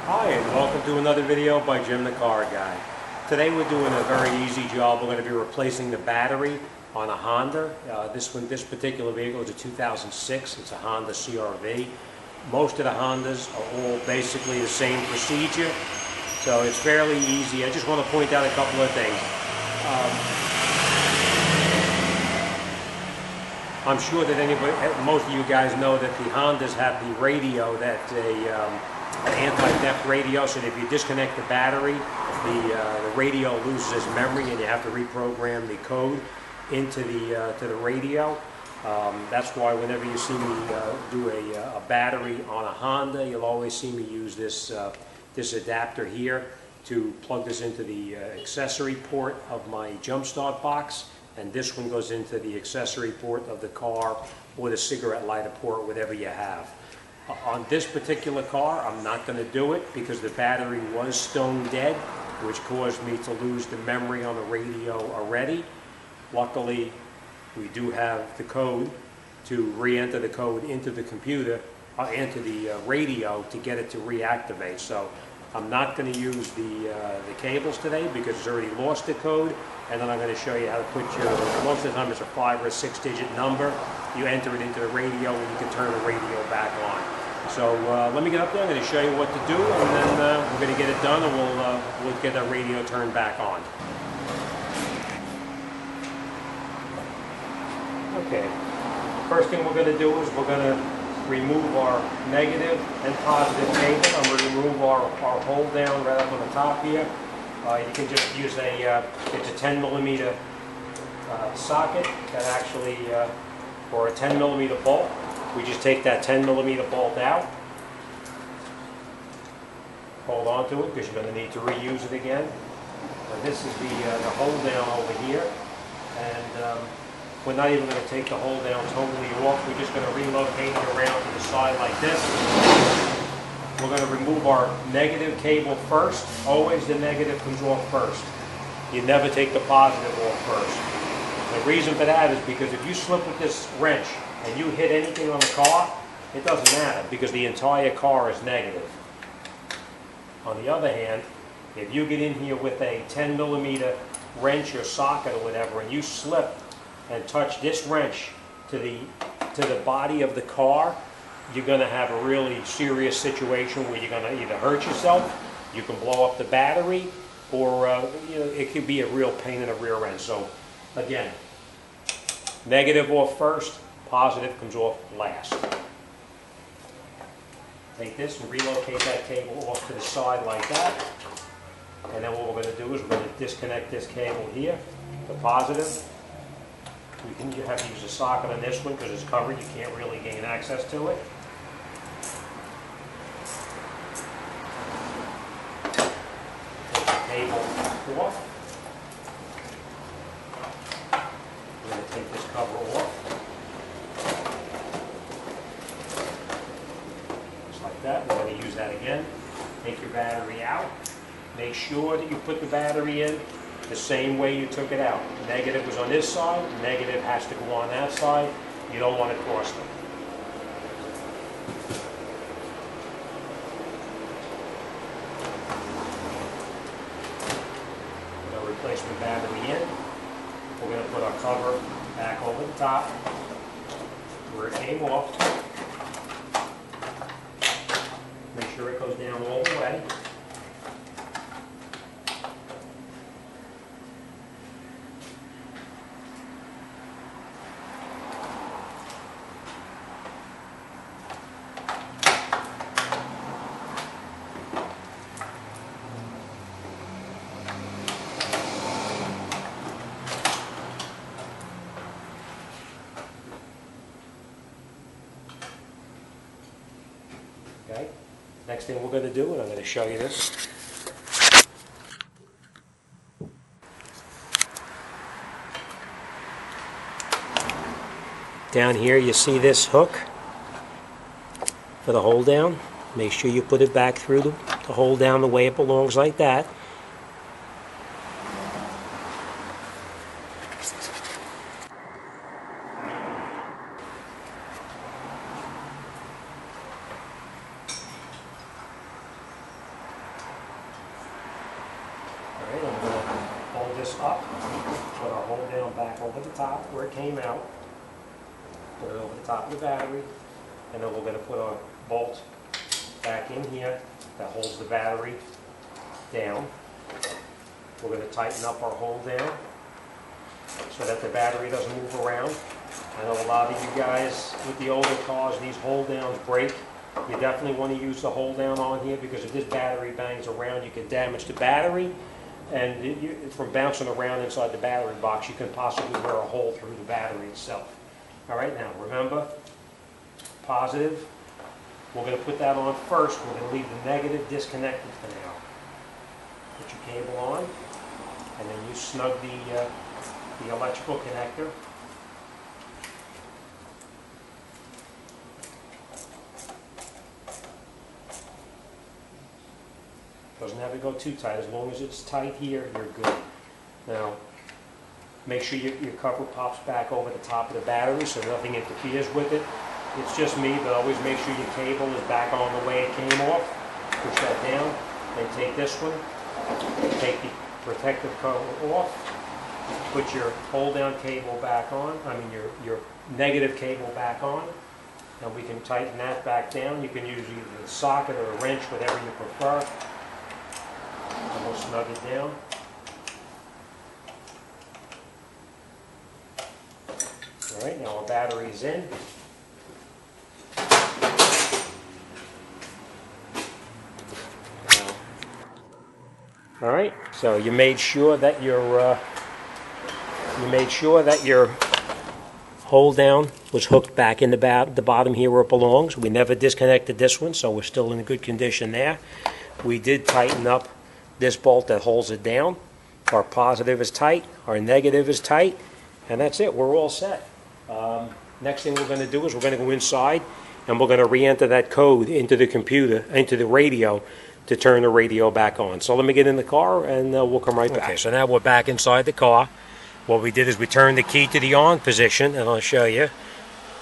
Hi, and welcome to another video by Jim the Car Guy. Today we're doing a very easy job. We're going to be replacing the battery on a Honda. This particular vehicle is a 2006. It's a Honda CRV. Most of the Hondas are all basically the same procedure, so it's fairly easy. I just want to point out a couple of things. I'm sure that most of you guys know that the Hondas have the radio that's an anti-theft radio, so that if you disconnect the battery, the radio loses its memory and you have to reprogram the code into the radio. That's why whenever you see me do a battery on a Honda, you'll always see me use this adapter here to plug this into the accessory port of my jump start box, and this one goes into the accessory port of the car or the cigarette lighter port, whatever you have. On this particular car, I'm not going to do it because the battery was stone dead, which caused me to lose the memory on the radio already. Luckily, we do have the code to re-enter the code into the computer, into the radio to get it to reactivate. So I'm not going to use the cables today because it's already lost the code. And then I'm going to show you how to put most of the time it's a 5 or 6 digit number. You enter it into the radio and you can turn the radio back on. So let me get up there. I'm going to show you what to do, and then we're going to get it done, and we'll get that radio turned back on. Okay. First thing we're going to do is we're going to remove our negative and positive cable. I'm going to remove our hold down right up on the top here. You can just use it's a 10 millimeter socket that actually, or a 10 millimeter bolt. We just take that 10 millimeter bolt out, hold on to it because you're going to need to reuse it again. And this is the hold down over here, and we're not even going to take the hold down totally off. We're just going to relocate it around to the side like this. We're going to remove our negative cable first. Always the negative comes off first. You never take the positive off first. The reason for that is because if you slip with this wrench and you hit anything on the car, it doesn't matter because the entire car is negative. On the other hand, if you get in here with a 10 millimeter wrench or socket or whatever, and you slip and touch this wrench to the body of the car, you're going to have a really serious situation where you're going to either hurt yourself, you can blow up the battery, or it could be a real pain in the rear end. So again, negative off first, positive comes off last. Take this and relocate that cable off to the side like that. And then what we're going to do is we're going to disconnect this cable here, the positive. You have to use a socket on this one because it's covered. You can't really gain access to it. Take the cable off. We're going to take this cover off. That. We're going to use that again. Take your battery out. Make sure that you put the battery in the same way you took it out. Negative was on this side, negative has to go on that side. You don't want to cross them. Put our replacement battery in. We're going to put our cover back over the top where it came off. Make sure it goes down all the way. Okay. Next thing we're going to do, and I'm going to show you this. Down here you see this hook for the hold down. Make sure you put it back through the hold down the way it belongs like that. this up, put our hold down back over the top where it came out, put it over the top of the battery, and then we're going to put our bolt back in here that holds the battery down. We're going to tighten up our hold down so that the battery doesn't move around. I know a lot of you guys with the older cars, these hold downs break. You definitely want to use the hold down on here because if this battery bangs around, you can damage the battery, and from bouncing around inside the battery box, you can possibly wear a hole through the battery itself. All right, now remember, positive, we're going to put that on first. We're going to leave the negative disconnected for now. Put your cable on, and then you snug the electrical connector. Doesn't have to go too tight. As long as it's tight here, you're good. Now, make sure your cover pops back over the top of the battery so nothing interferes with it. It's just me, but always make sure your cable is back on the way it came off. Push that down. Then take this one. Take the protective cover off. Put your hold-down cable back on. I mean your negative cable back on. And we can tighten that back down. You can use either a socket or a wrench, whatever you prefer. And we'll snug it down. All right, now our battery is in. All right, so you made sure that your hold down was hooked back in the bottom here where it belongs. We never disconnected this one, so we're still in good condition there. We did tighten up this bolt that holds it down. Our positive is tight, our negative is tight, and that's it. We're all set. Next thing we're going to do is we're going to go inside and we're going to re-enter that code into the computer, into the radio, to turn the radio back on. So let me get in the car and we'll come right back. Okay, so now we're back inside the car. What we did is we turned the key to the on position, and I'll show you.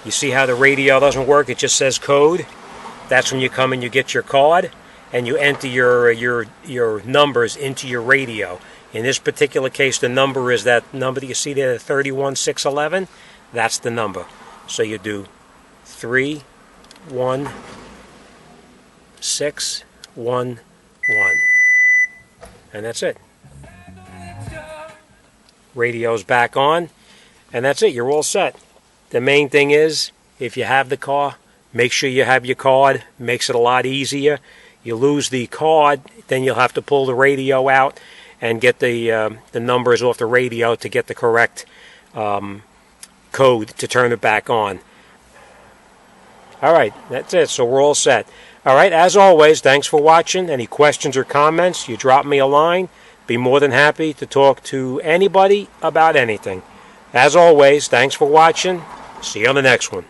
You see how the radio doesn't work? It just says code. That's when you come and you get your card and you enter your numbers into your radio. In this particular case, the number is that number that you see there, 31611. That's the number. So you do 31611, and that's it. Radio's back on, and that's it. You're all set. The main thing is, if you have the car, make sure you have your card. Makes it a lot easier. You lose the card, then you'll have to pull the radio out and get the numbers off the radio to get the correct code to turn it back on. All right, that's it. So we're all set. All right, as always, thanks for watching. Any questions or comments, you drop me a line. Be more than happy to talk to anybody about anything. As always, thanks for watching. See you on the next one.